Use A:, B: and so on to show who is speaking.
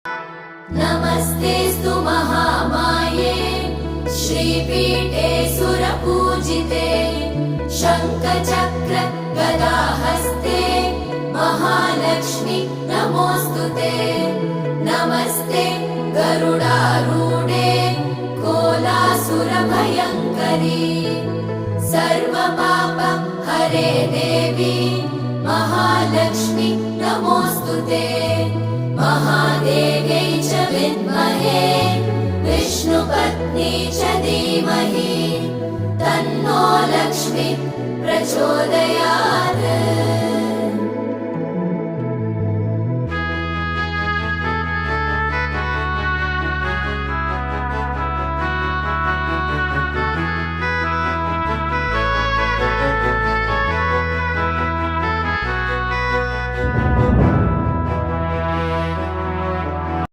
A: नमस्तेऽस्तु महामाये श्रीपीठे सुरपूजिते शङ्खचक्र गदाहस्ते महालक्ष्मी नमोऽस्तुते। नमस्ते गरुडारूढे कोलासुरभयङ्करी सर्वपाप हरे देवी महालक्ष्मी नमोऽस्तुते। महादेव्यै च विद्महे विष्णुपत्नी च धीमहि तन्नो लक्ष्मी प्रचोदयात्।